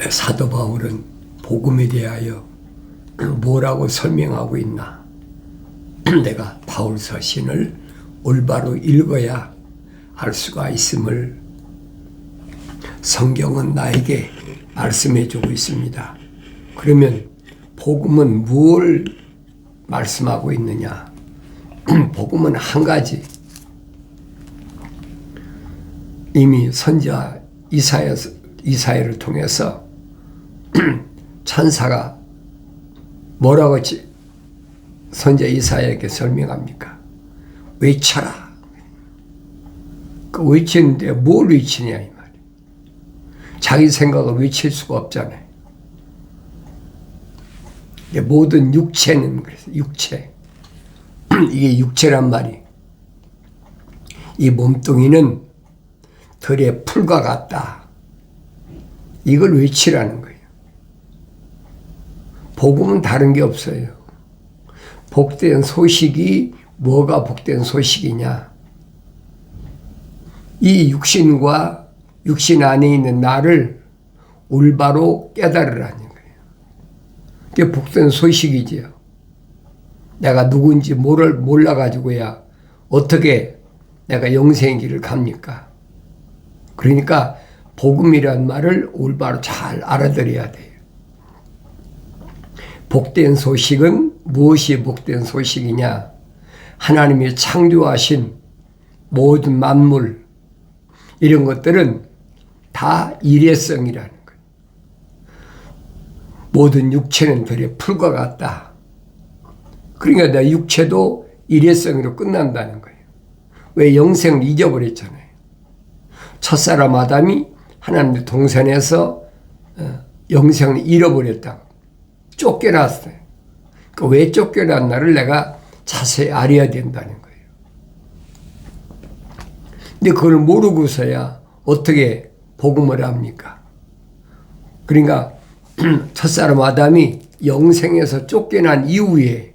사도 바울은 복음에 대하여 뭐라고 설명하고 있나? 내가 바울 서신을 올바로 읽어야 알 수가 있음을 성경은 나에게 말씀해 주고 있습니다. 그러면 복음은 무엇을 말씀하고 있느냐? 복음은 한 가지. 이미 선지자 이사야를 통해서 천사가 뭐라고 선지자 이사야에게 설명합니까? 외쳐라. 그 외치는데 뭘 외치냐 이 말이에요. 자기 생각을 외칠 수가 없잖아요. 모든 육체는 그래서 육체. 이게 육체란 말이. 이 몸뚱이는 들의 풀과 같다. 이걸 외치라는 거예요. 복음은 다른 게 없어요. 복된 소식이 뭐가 복된 소식이냐? 이 육신과 육신 안에 있는 나를 올바로 깨달으라는 거예요. 그게 복된 소식이지요. 내가 누군지 몰라가지고야 어떻게 내가 영생의 길을 갑니까? 그러니까 복음이란 말을 올바로 잘 알아들어야 돼요. 복된 소식은 무엇이 복된 소식이냐? 하나님이 창조하신 모든 만물 이런 것들은 다 일회성이라는 거예요. 모든 육체는 들의 풀과 같다. 그러니까 내 육체도 일회성으로 끝난다는 거예요. 왜? 영생을 잊어버렸잖아요. 첫사람 아담이 하나님의 동산에서 영생을 잃어버렸다고. 쫓겨났어요. 그 왜 쫓겨났나를 내가 자세히 알아야 된다는 거예요. 근데 그걸 모르고서야 어떻게 복음을 합니까? 그러니까 첫사람 아담이 영생에서 쫓겨난 이후에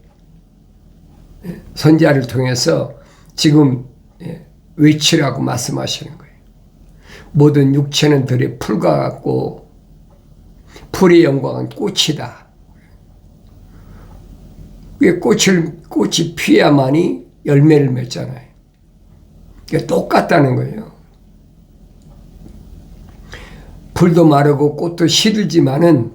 선지자를 통해서 지금 외치라고 말씀하시는 거예요. 모든 육체는 들의 풀과 같고 풀의 영광은 꽃이다. 왜 꽃이 피어야만이 열매를 맺잖아요. 그게 똑같다는 거예요. 풀도 마르고 꽃도 시들지만은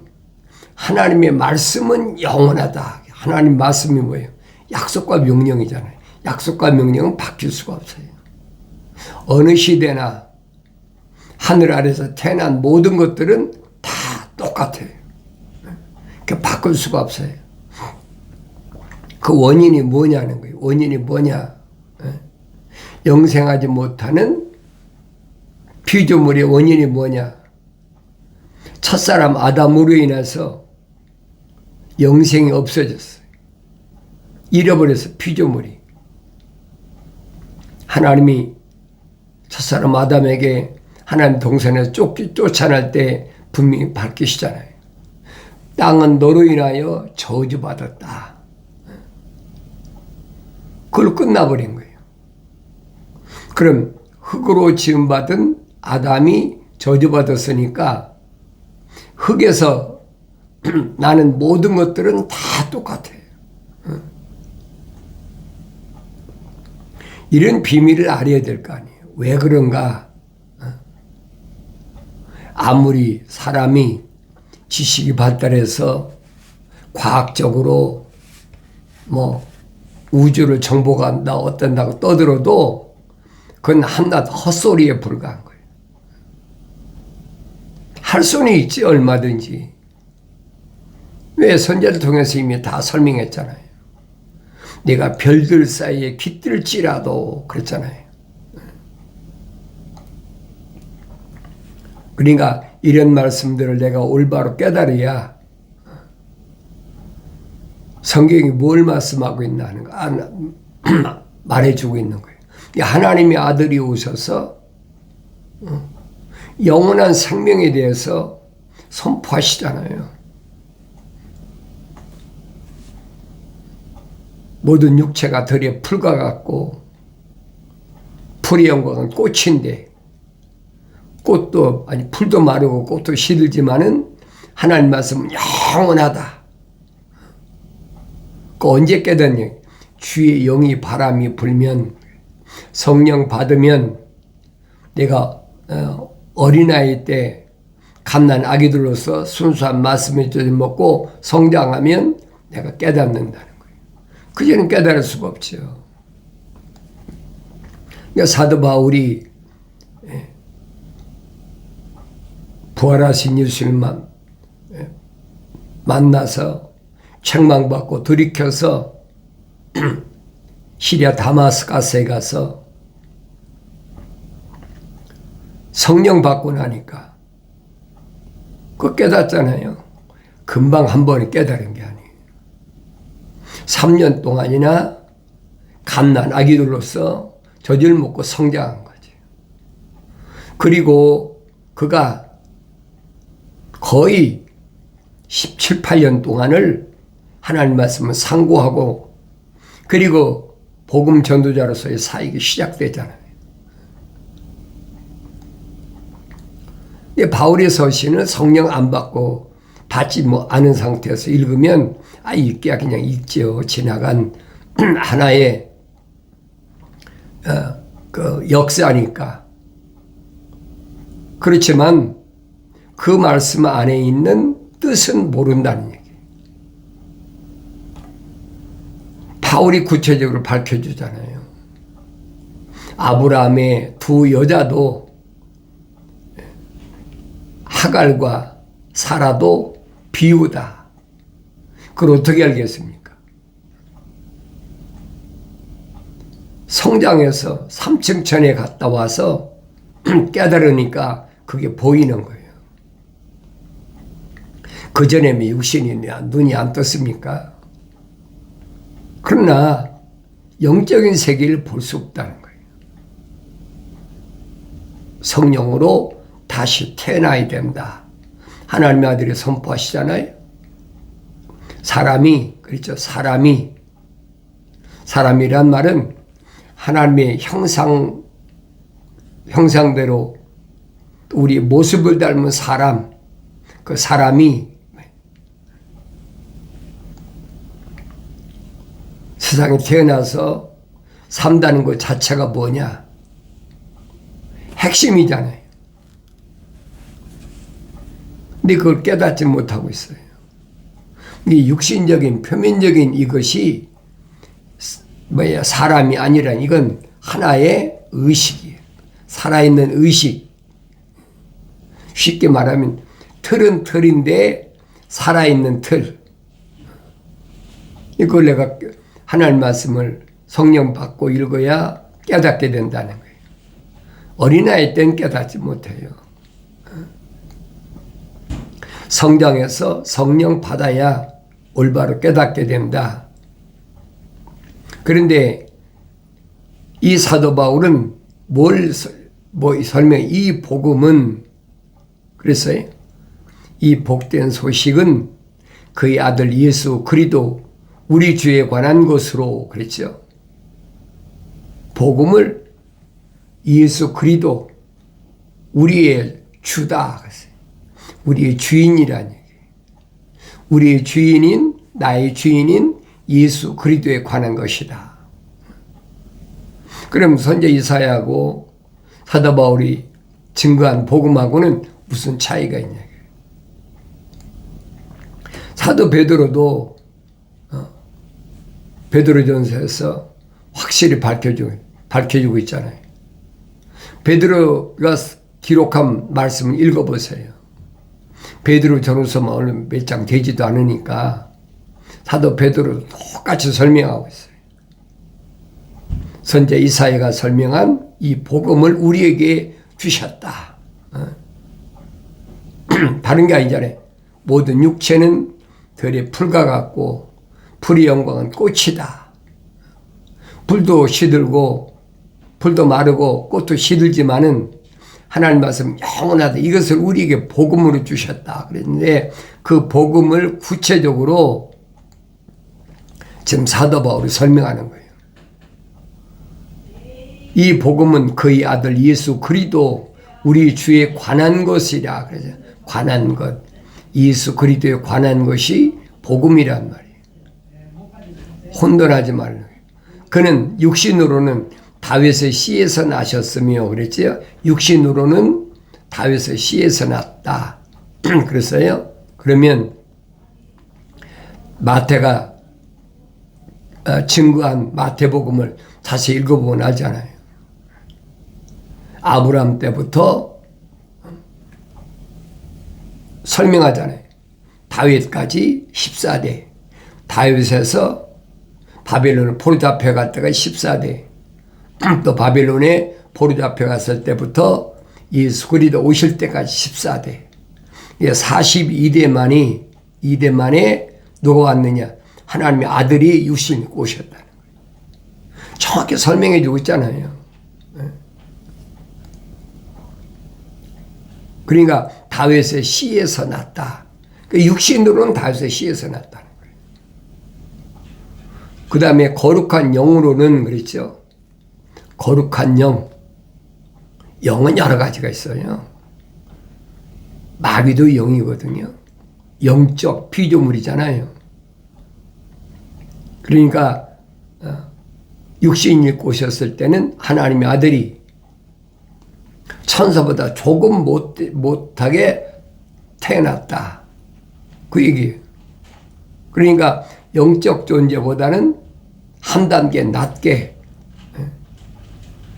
하나님의 말씀은 영원하다. 하나님 말씀이 뭐예요? 약속과 명령이잖아요. 약속과 명령은 바뀔 수가 없어요. 어느 시대나 하늘 아래서 태어난 모든 것들은 다 똑같아요. 그 바꿀 수가 없어요. 그 원인이 뭐냐는 거예요. 원인이 뭐냐? 영생하지 못하는 피조물의 원인이 뭐냐? 첫사람 아담으로 인해서 영생이 없어졌어요. 잃어버려서 피조물이. 하나님이 첫사람 아담에게 하나님 동산에서 쫓아낼 때 분명히 밝히시잖아요. 땅은 너로 인하여 저주받았다. 그걸로 끝나버린 거예요. 그럼 흙으로 지음받은 아담이 저주받았으니까 흙에서 나는 모든 것들은 다 똑같아요. 이런 비밀을 알아야 될 거 아니에요. 왜 그런가? 아무리 사람이 지식이 발달해서 과학적으로 우주를 정복한다 어떤다고 떠들어도 그건 한낱 헛소리에 불과한 거예요. 할 수는 있지 얼마든지. 왜? 선지자를 통해서 이미 다 설명했잖아요. 내가 별들 사이에 깃들지라도 그랬잖아요. 그러니까 이런 말씀들을 내가 올바로 깨달아야 성경이 뭘 말씀하고 있나 하는 거 말해주고 있는 거예요. 하나님의 아들이 오셔서 영원한 생명에 대해서 선포하시잖아요. 모든 육체가 들의 풀과 같고 풀의 영광은 꽃인데 풀도 마르고 꽃도 시들지만은 하나님 말씀은 영원하다. 그 언제 깨닫냐? 주의 영이 바람이 불면, 성령 받으면, 내가 어린아이 때 갓난 아기들로서 순수한 말씀의 젖을 먹고 성장하면 내가 깨닫는다는 거예요. 그전엔 깨달을 수가 없죠. 그러니까 사도 바울이 부활하신 예수님만 만나서 책망받고 돌이켜서 시리아 다마스카스에 가서 성령 받고 나니까 그 깨닫잖아요. 금방 한 번에 깨달은 게 아니에요. 3년 동안이나 갓난 아기들로서 젖을 먹고 성장한 거지. 그리고 그가 거의 17, 18년 동안을 하나님 말씀을 상고하고 그리고 복음 전도자로서의 사역이 시작되잖아요. 바울의 서신은 성령 안 받고 받지 않은 상태에서 읽으면 읽기야 그냥 읽죠. 지나간 하나의 그 역사니까. 그렇지만 그 말씀 안에 있는 뜻은 모른다는 얘기예요. 바울이 구체적으로 밝혀주잖아요. 아브라함의 두 여자도 하갈과 사라도 비유다. 그걸 어떻게 알겠습니까? 성장해서 3층 천에 갔다 와서 깨달으니까 그게 보이는 거예요. 그전에 육신이 눈이 안 떴습니까? 그러나 영적인 세계를 볼 수 없다는 거예요. 성령으로 다시 태어나야 된다. 하나님의 아들이 선포하시잖아요. 그렇죠. 사람이란 말은 하나님의 형상대로 우리 모습을 닮은 사람, 그 사람이 세상에 태어나서 산다는 것 자체가 뭐냐? 핵심이잖아요. 근데 그걸 깨닫지 못하고 있어요. 이 육신적인, 표면적인 이것이 사람이 아니라 이건 하나의 의식이에요. 살아있는 의식. 쉽게 말하면 틀은 틀인데 살아있는 틀. 이걸 내가 하나님 말씀을 성령 받고 읽어야 깨닫게 된다는 거예요. 어린아이 때는 깨닫지 못해요. 성장해서 성령 받아야 올바로 깨닫게 된다. 그런데 이 사도 바울은 이 복음은 그랬어요. 이 복된 소식은 그의 아들 예수 그리스도 우리 주에 관한 것으로 그랬죠. 복음을 예수 그리스도 우리의 주다. 우리의 주인이라는 얘기예요. 우리의 주인인 나의 주인인 예수 그리스도에 관한 것이다. 그럼 선지 이사야하고 사도 바울이 증거한 복음하고는 무슨 차이가 있냐? 사도 베드로도 베드로전서에서 확실히 밝혀주고 있잖아요. 베드로가 기록한 말씀을 읽어보세요. 베드로 전후서만 얼른 몇 장 되지도 않으니까 사도 베드로 똑같이 설명하고 있어요. 선지 이사야가 설명한 이 복음을 우리에게 주셨다. 다른 게 아니잖아요. 모든 육체는 들의 풀과 같고 풀의 영광은 꽃이다. 불도 시들고 불도 마르고 꽃도 시들지만은 하나님 말씀 영원하다. 이것을 우리에게 복음으로 주셨다. 그랬는데 그 복음을 구체적으로 지금 사도 바울이 설명하는 거예요. 이 복음은 그의 아들 예수 그리스도 우리 주에 관한 것이라. 그래서 관한 것. 예수 그리스도에 관한 것이 복음이란 말이에요. 혼돈하지 말라. 그는 육신으로는 다윗의 씨에서 나셨으며 그랬지요. 육신으로는 다윗의 씨에서 났다. 그랬어요. 그러면 마태가 증거한 마태복음을 다시 읽어보면 알잖아요. 아브라함 때부터 설명하잖아요. 다윗까지 14대. 다윗에서 바벨론을 포로 잡혀갔다가 14대. 또 바벨론에 포로 잡혀갔을 때부터 예수 그리스도 오실 때까지 14대. 42대 만에 누가 왔느냐? 하나님의 아들이 육신을 입고 오셨다는 거예요. 정확히 설명해 주고 있잖아요. 그러니까 다윗의 씨에서 났다. 육신으로는 다윗의 씨에서 났다는 거예요. 그 다음에 거룩한 영으로는 그랬죠. 거룩한 영. 영은 여러 가지가 있어요. 마귀도 영이거든요. 영적 피조물이잖아요. 그러니까 육신을 입고 오셨을 때는 하나님의 아들이 천사보다 조금 못하게 태어났다. 그 얘기예요. 그러니까 영적 존재보다는 한 단계 낮게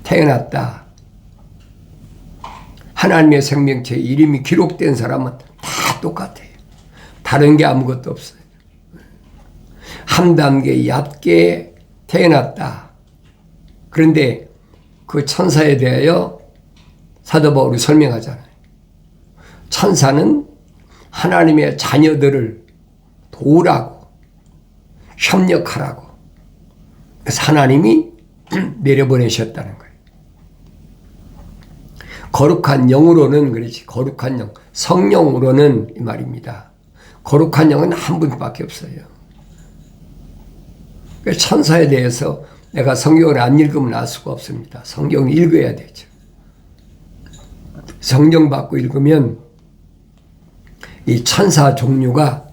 태어났다. 하나님의 생명체 이름이 기록된 사람은 다 똑같아요. 다른 게 아무것도 없어요. 한 단계 얕게 태어났다. 그런데 그 천사에 대하여 사도 바울이 설명하잖아요. 천사는 하나님의 자녀들을 도우라고, 협력하라고. 그래서 하나님이 내려보내셨다는 거예요. 거룩한 영으로는 그렇지. 거룩한 영. 성령으로는 이 말입니다. 거룩한 영은 한 분밖에 없어요. 천사에 대해서 내가 성경을 안 읽으면 알 수가 없습니다. 성경을 읽어야 되죠. 성경 받고 읽으면 이 천사 종류가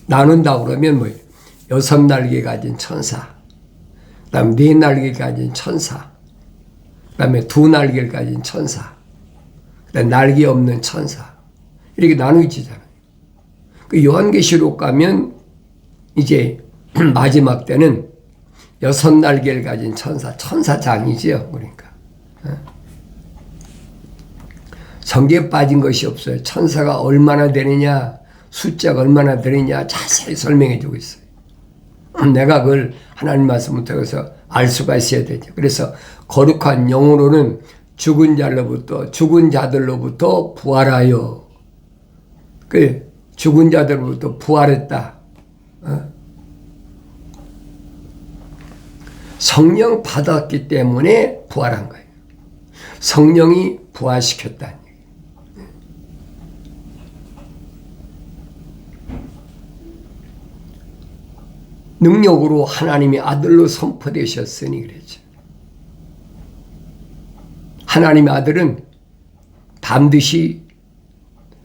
나눈다 그러면 뭐예요? 6날개 가진 천사, 그 다음에 4날개 가진 천사, 그 다음에 2날개를 가진 천사, 그 다음에 날개 없는 천사, 이렇게 나누어지잖아요. 그 요한계시록 가면 이제 마지막 때는 6날개를 가진 천사, 천사장이지요. 그러니까 성경에 빠진 것이 없어요. 천사가 얼마나 되느냐, 숫자가 얼마나 되느냐 자세히 설명해 주고 있어요. 내가 그걸 하나님 말씀을 통해서 알 수가 있어야 되죠. 그래서 거룩한 영으로는 죽은 자들로부터 부활하여, 그 죽은 자들로부터 부활했다. 성령 받았기 때문에 부활한 거예요. 성령이 부활시켰다는 얘기예요. 능력으로 하나님의 아들로 선포되셨으니 그랬죠. 하나님의 아들은 반드시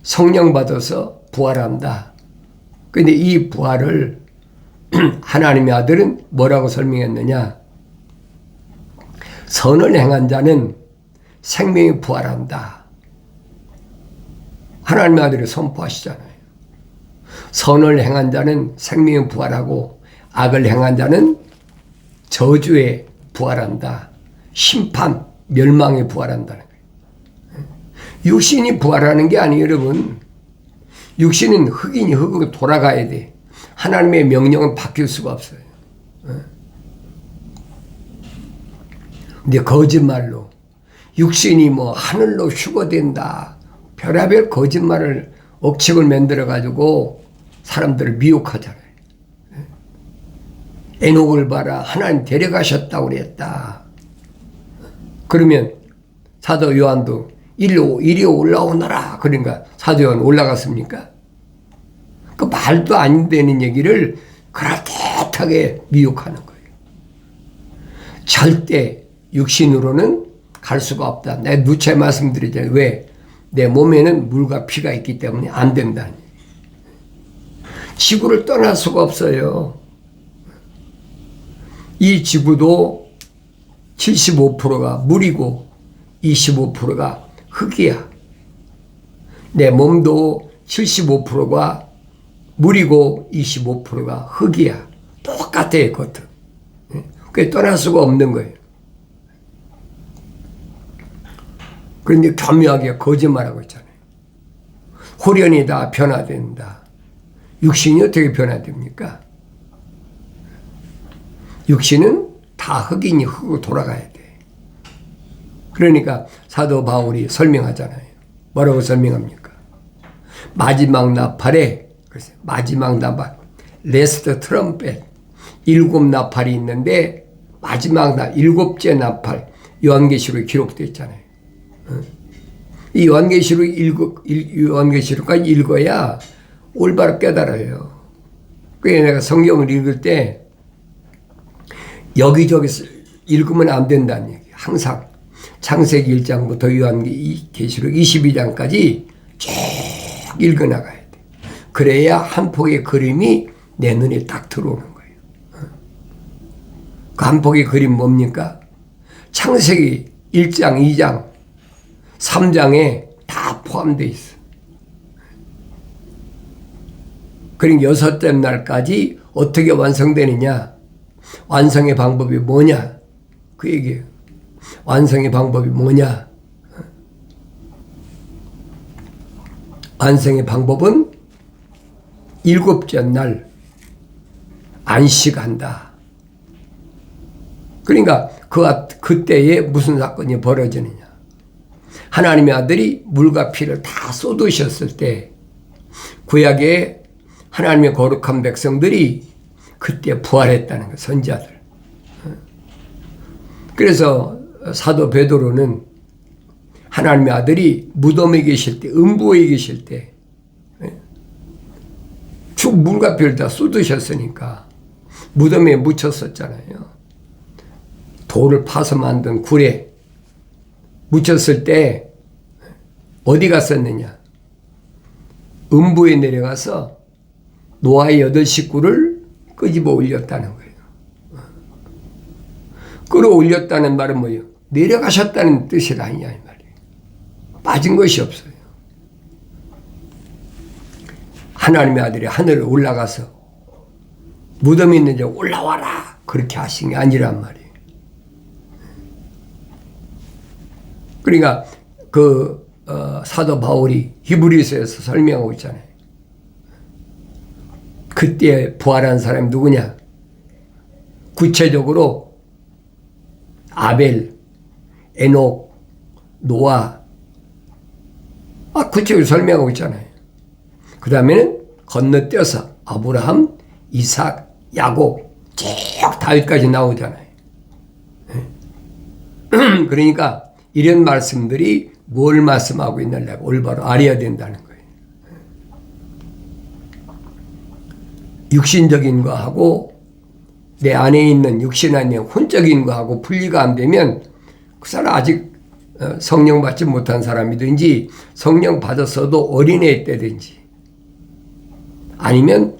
성령 받아서 부활한다. 그런데 이 부활을 하나님의 아들은 뭐라고 설명했느냐? 선을 행한 자는 생명이 부활한다. 하나님의 아들이 선포하시잖아요. 선을 행한 자는 생명이 부활하고 악을 행한 자는 저주에 부활한다. 심판, 멸망에 부활한다는 거예요. 육신이 부활하는 게 아니에요, 여러분. 육신은 흙이니 흙으로 돌아가야 돼. 하나님의 명령은 바뀔 수가 없어요. 근데 거짓말로 육신이 뭐 하늘로 휴거된다. 별의별 거짓말을 억측을 만들어 가지고 사람들을 미혹하잖아요. 에녹을 봐라. 하나님 데려가셨다고 그랬다. 그러면 사도 요한도 이리 올라오너라. 그러니까 사도 요한 올라갔습니까? 그 말도 안 되는 얘기를 그럴듯하게 미혹하는 거예요. 절대 육신으로는 갈 수가 없다. 내가 누차 말씀드리잖아요. 왜? 내 몸에는 물과 피가 있기 때문에 안 된다니. 지구를 떠날 수가 없어요. 이 지구도 75%가 물이고 25%가 흙이야. 내 몸도 75%가 물이고 25%가 흙이야. 똑같아요, 겉은. 그게 떠날 수가 없는 거예요. 그런데 교묘하게 거짓말하고 있잖아요. 홀연히 다 변화된다. 육신이 어떻게 변화됩니까? 육신은 다 흙이니 흙으로 돌아가야 돼. 그러니까 사도 바울이 설명하잖아요. 뭐라고 설명합니까? 마지막 나팔에, 마지막 나팔, 레스트 트럼펫, 7 나팔이 있는데 마지막 일곱째 나팔, 요한계시록에 기록되어 있잖아요. 이 요한계시록까지 읽어야 올바로 깨달아요. 그래서 내가 성경을 읽을 때 여기저기 읽으면 안 된다는 얘기. 항상 창세기 1장부터 요한계시록 22장까지 쭉 읽어나가야 돼. 그래야 한 폭의 그림이 내 눈에 딱 들어오는 거예요. 그 한 폭의 그림 뭡니까? 창세기 1장, 2장, 3장에 다 포함되어 있어. 그러니까 6째 날까지 어떻게 완성되느냐? 완성의 방법이 뭐냐? 그 얘기예요. 완성의 방법이 뭐냐? 완성의 방법은 7째 날 안식한다. 그러니까 그때에 무슨 사건이 벌어지느냐? 하나님의 아들이 물과 피를 다 쏟으셨을 때 구약의 하나님의 거룩한 백성들이 그때 부활했다는 거, 선지자들. 그래서 사도 베드로는 하나님의 아들이 무덤에 계실 때, 음부에 계실 때 쭉 물과 피를 다 쏟으셨으니까 무덤에 묻혔었잖아요. 돌을 파서 만든 굴에 묻혔을 때 어디 갔었느냐? 음부에 내려가서 노아의 8 식구를 끄집어 올렸다는 거예요. 끌어올렸다는 말은 뭐예요? 내려가셨다는 뜻이 아니냐 이 말이에요. 빠진 것이 없어요. 하나님의 아들이 하늘에 올라가서 무덤에 있는 자 올라와라 그렇게 하신 게 아니란 말이에요. 그러니까 사도 바울이 히브리서에서 설명하고 있잖아요. 그때 부활한 사람이 누구냐? 구체적으로 아벨, 에녹, 노아, 구체적으로 설명하고 있잖아요. 그 다음에는 건너뛰어서 아브라함, 이삭, 야곱, 쭉 다윗까지 나오잖아요. 그러니까 이런 말씀들이 뭘 말씀하고 있느냐고 올바로 알아야 된다는 거예요. 육신적인 거하고 내 안에 있는 육신 안에 혼적인 거하고 분리가 안 되면 그 사람 아직 성령 받지 못한 사람이든지 성령 받았어도 어린애 때든지 아니면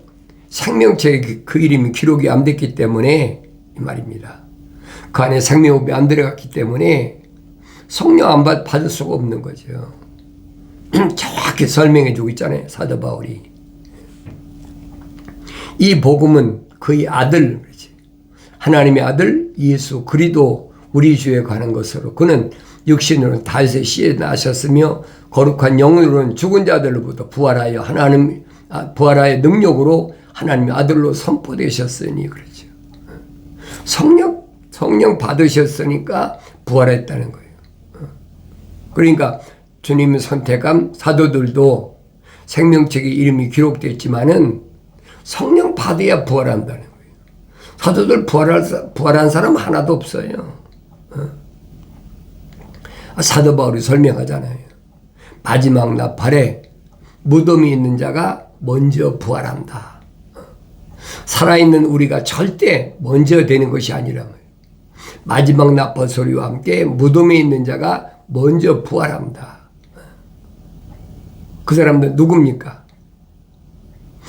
생명체에 그 이름이 기록이 안 됐기 때문에 이 말입니다. 그 안에 생명호흡이 안 들어갔기 때문에 성령 안 받을 수가 없는 거죠. 정확히 설명해 주고 있잖아요. 사도 바울이. 이 복음은 그의 아들, 하나님의 아들 예수 그리스도 우리 주에 관한 것으로 그는 육신으로는 다윗의 씨에 나셨으며 거룩한 영으로는 죽은 자들로부터 부활하여 부활하여 능력으로 하나님의 아들로 선포되셨으니 그렇죠. 성령 받으셨으니까 부활했다는 거예요. 그러니까 주님의 선택한 사도들도 생명책에 이름이 기록됐지만은 성령 받아야 부활한다는 거예요. 사도들 부활한 사람 하나도 없어요. 사도 바울이 설명하잖아요. 마지막 나팔에 무덤이 있는 자가 먼저 부활한다. 살아있는 우리가 절대 먼저 되는 것이 아니라면 마지막 나팔 소리와 함께 무덤에 있는 자가 먼저 부활한다. 그 사람들 누굽니까?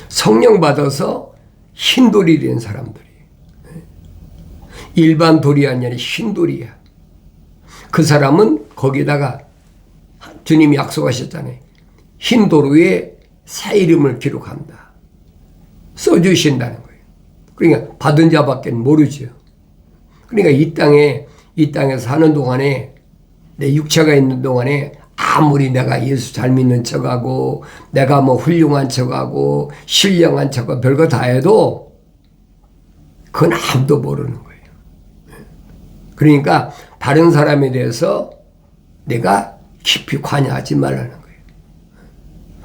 성령 받아서 흰 돌이 된 사람들이. 일반 돌이 아니라 흰 돌이야. 그 사람은 거기다가 주님이 약속하셨잖아요. 흰 돌 위에 새 이름을 기록한다. 써주신다는 거예요. 그러니까 받은 자밖에 모르죠. 그러니까 이 땅에 사는 동안에, 내 육체가 있는 동안에 아무리 내가 예수 잘 믿는 척하고 내가 뭐 훌륭한 척하고 신령한 척하고 별거 다 해도 그건 아무도 모르는 거예요. 그러니까 다른 사람에 대해서 내가 깊이 관여하지 말라는 거예요.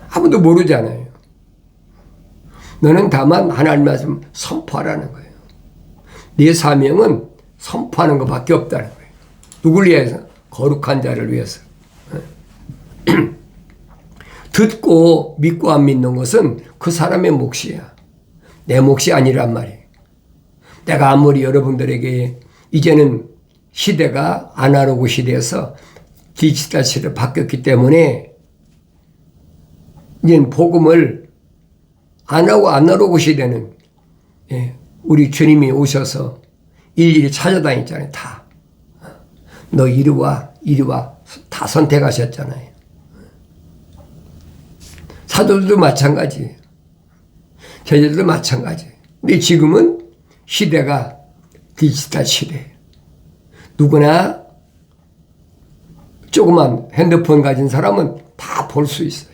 아무도 모르잖아요. 너는 다만 하나님 말씀 선포하라는 거예요. 네 사명은 선포하는 것밖에 없다는 거예요. 누굴 위해서? 거룩한 자를 위해서. 듣고 믿고 안 믿는 것은 그 사람의 몫이야. 내 몫이 아니란 말이에요. 내가 아무리 여러분들에게 이제는 시대가 아날로그 시대에서 디지털 시대로 바뀌었기 때문에 이제 복음을 안 하고 아날로그 시대는 우리 주님이 오셔서 일일이 찾아다녔잖아요. 다. 너 이리 와 다 선택하셨잖아요. 사도들도 마찬가지예요. 제자들도 마찬가지예요. 근데 지금은 시대가 디지털 시대예요. 누구나 조그만 핸드폰 가진 사람은 다 볼 수 있어요.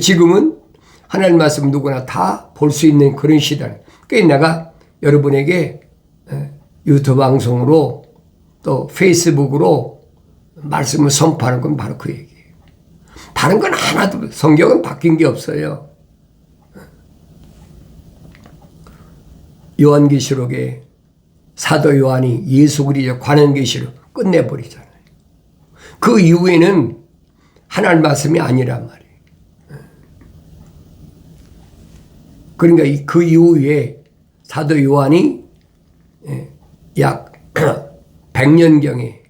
지금은 하나님 말씀 누구나 다 볼 수 있는 그런 시대예요. 그러니까 내가 여러분에게 유튜브 방송으로 또 페이스북으로 말씀을 선포하는 건 바로 그 얘기예요. 다른 건 하나도, 성경은 바뀐 게 없어요. 요한계시록에 사도 요한이 예수 그리스도 관한 계시로 끝내버리잖아요. 그 이후에는 하나님 말씀이 아니란 말이에요. 그러니까 그 이후에 사도 요한이 약 100년경에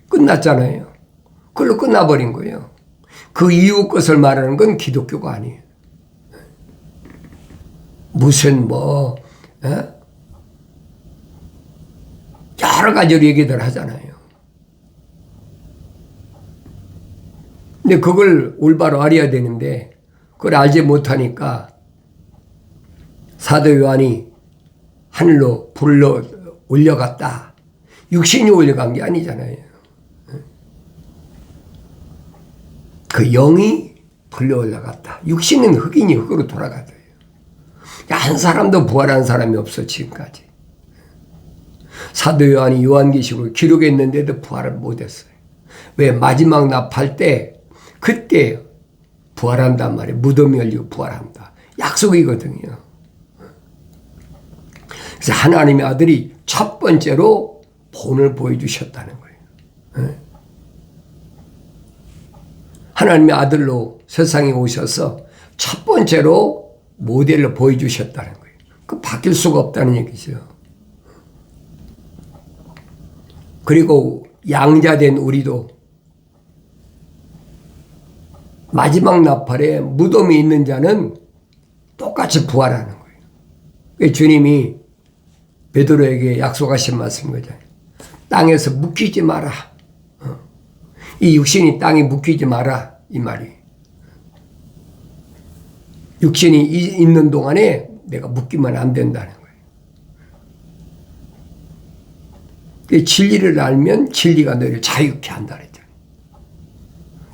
끝났잖아요. 그걸로 끝나버린 거예요. 그 이후 것을 말하는 건 기독교가 아니에요. 무슨 여러 가지로 얘기들 하잖아요. 근데 그걸 올바로 알아야 되는데 그걸 알지 못하니까 사도 요한이 하늘로 불러 올려갔다. 육신이 올려간 게 아니잖아요. 그 영이 불러 올라갔다. 육신은 흑인이 흑으로 돌아가대요. 한 사람도 부활한 사람이 없어 지금까지. 사도 요한이 요한계시록을 기록했는데도 부활을 못했어요. 왜? 마지막 납할 때 그때 부활한단 말이에요. 무덤이 열리고 부활한다. 약속이거든요. 그래서 하나님의 아들이 첫 번째로 본을 보여주셨다는 거예요. 하나님의 아들로 세상에 오셔서 첫 번째로 모델로 보여주셨다는 거예요. 그 바뀔 수가 없다는 얘기죠. 그리고 양자된 우리도 마지막 나팔에 무덤이 있는 자는 똑같이 부활하는 거예요. 주님이 베드로에게 약속하신 말씀인 거잖아요. 땅에서 묶이지 마라. 이 육신이 땅에 묶이지 마라. 이 말이. 육신이 있는 동안에 내가 묶이면 안 된다는 거예요. 진리를 알면 진리가 너를 자유케 한다 그랬잖아요.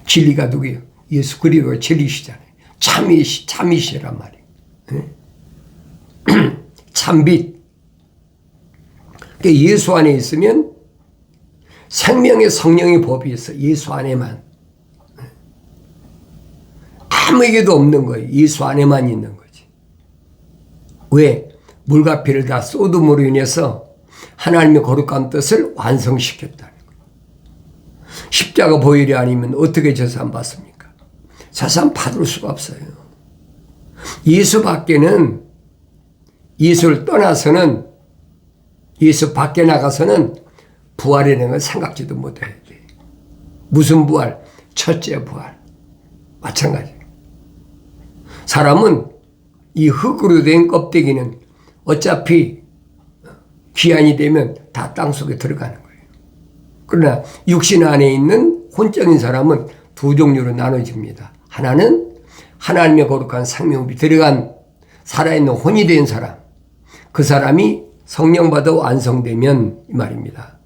진리가 누구예요? 예수 그리스도가 진리시잖아요. 참이시란 말이에요. 참빛. 예수 안에 있으면 생명의 성령의 법이 있어. 예수 안에만. 아무에게도 없는 거예요. 예수 안에만 있는 거지. 왜? 물과 피를 다 쏟음으로 인해서 하나님의 거룩한 뜻을 완성시켰다는 거예요. 십자가 보혈이 아니면 어떻게 재산 받습니까? 재산 받을 수가 없어요. 예수 밖에는, 예수를 떠나서는, 예수 밖에 나가서는 부활이라는 걸 생각지도 못해야 돼. 무슨 부활? 첫째 부활. 마찬가지. 사람은 이 흙으로 된 껍데기는 어차피 기한이 되면 다 땅속에 들어가는 거예요. 그러나 육신 안에 있는 혼적인 사람은 두 종류로 나눠집니다. 하나는 하나님의 거룩한 생명이 들어간 살아있는 혼이 된 사람, 그 사람이 성령 받아 완성되면 이 말입니다.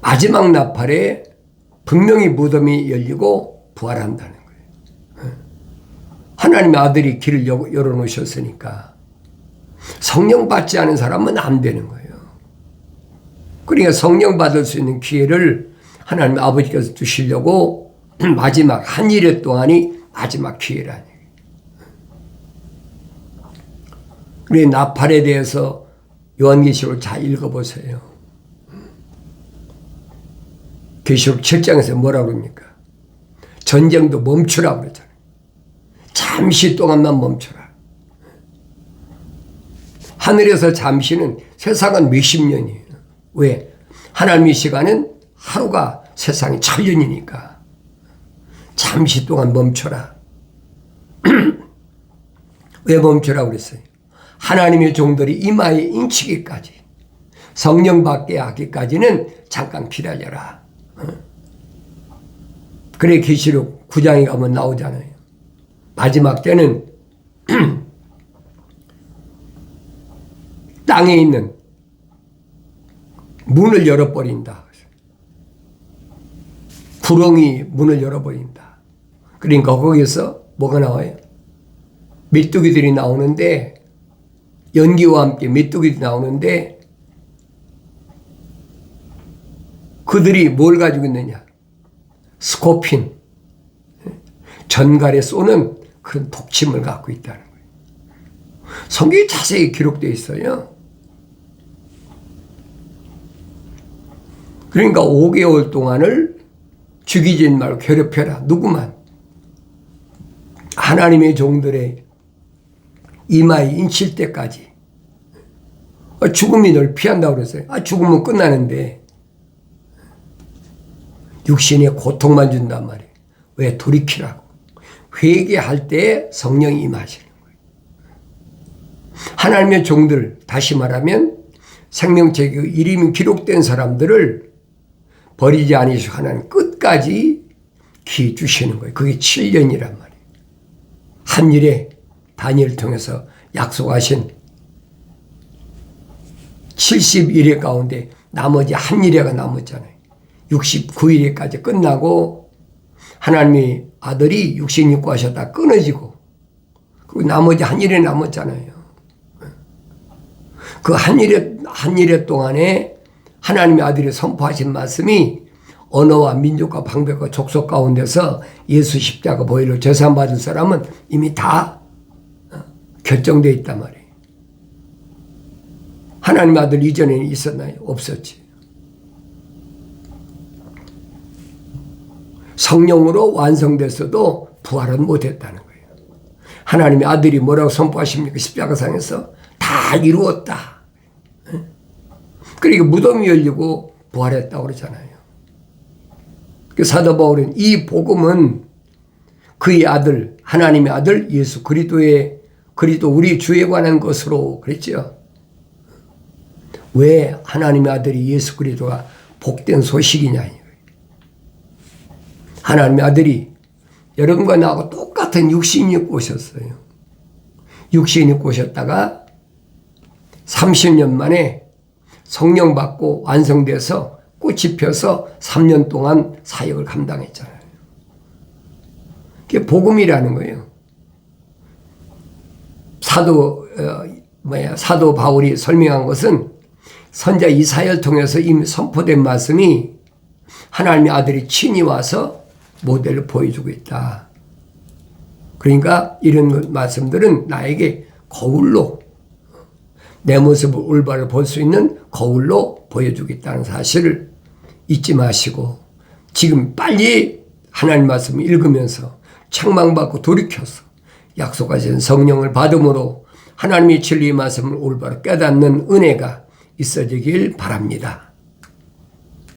마지막 나팔에 분명히 무덤이 열리고 부활한다는 거예요. 하나님의 아들이 길을 열어놓으셨으니까 성령 받지 않은 사람은 안 되는 거예요. 그러니까 성령 받을 수 있는 기회를 하나님 아버지께서 주시려고 마지막 한 일회 동안이 마지막 기회라니. 우리 나팔에 대해서 요한계시록을 잘 읽어보세요. 계시록 7장에서 뭐라고 그럽니까? 전쟁도 멈추라고 그러잖아요. 잠시 동안만 멈춰라. 하늘에서 잠시는 세상은 몇십 년이에요. 왜? 하나님의 시간은 하루가 세상이 천년이니까. 잠시 동안 멈춰라. 왜 멈추라고 그랬어요? 하나님의 종들이 이마에 인치기까지, 성령 받게 하기까지는 잠깐 기다려라. 그래 계시록 9장에 가면 나오잖아요. 마지막 때는 땅에 있는 문을 열어버린다. 구렁이 문을 열어버린다. 그러니까 거기서 뭐가 나와요? 메뚜기들이 나오는데, 연기와 함께 메뚜기들이 나오는데, 그들이 뭘 가지고 있느냐? 스코핀, 전갈에 쏘는 그런 독침을 갖고 있다는 거예요. 성경에 자세히 기록되어 있어요. 그러니까 5개월 동안을 죽이지 말고 괴롭혀라. 누구만? 하나님의 종들의 이마에 인칠 때까지. 죽음이 널 피한다고 그랬어요. 죽으면 끝나는데 육신에 고통만 준단 말이에요. 왜? 돌이키라고. 회개할 때 성령이 임하시는 거예요. 하나님의 종들, 다시 말하면 생명책에 이름이 기록된 사람들을 버리지 아니시고 하나님 끝까지 기회 주시는 거예요. 그게 7년이란 말이에요. 한 일에 다니엘을 통해서 약속하신 70일의 가운데 나머지 한 일회가 남았잖아요. 69일에까지 끝나고 하나님의 아들이 육신 입고 하셨다 끊어지고, 그리고 나머지 한 일회 남았잖아요. 그 한 일회 동안에 하나님의 아들이 선포하신 말씀이 언어와 민족과 방백과 족속 가운데서 예수 십자가 보혈로 제사받을 사람은 이미 다 결정되어 있단 말이에요. 하나님의 아들 이전에는 있었나요? 없었지. 성령으로 완성됐어도 부활은 못했다는 거예요. 하나님의 아들이 뭐라고 선포하십니까? 십자가상에서 다 이루었다. 그러니까 무덤이 열리고 부활했다고 그러잖아요. 사도 바울은 이 복음은 그의 아들, 하나님의 아들 예수 그리스도 우리 주에 관한 것으로 그랬죠. 왜 하나님의 아들이 예수 그리스도가 복된 소식이냐. 하나님의 아들이 여러분과 나하고 똑같은 육신 입고 오셨어요. 육신 입고 오셨다가 30년 만에 성령 받고 완성돼서 꽃이 펴서 3년 동안 사역을 감당했잖아요. 그게 복음이라는 거예요. 사도 바울이 설명한 것은 선자 이사야를 통해서 이미 선포된 말씀이 하나님의 아들이 친히 와서 모델을 보여주고 있다. 그러니까 이런 말씀들은 나에게 거울로, 내 모습을 올바로 볼 수 있는 거울로 보여주겠다는 사실을 잊지 마시고, 지금 빨리 하나님 말씀을 읽으면서 책망받고 돌이켜서 약속하신 성령을 받음으로 하나님의 진리의 말씀을 올바로 깨닫는 은혜가 있어지길 바랍니다.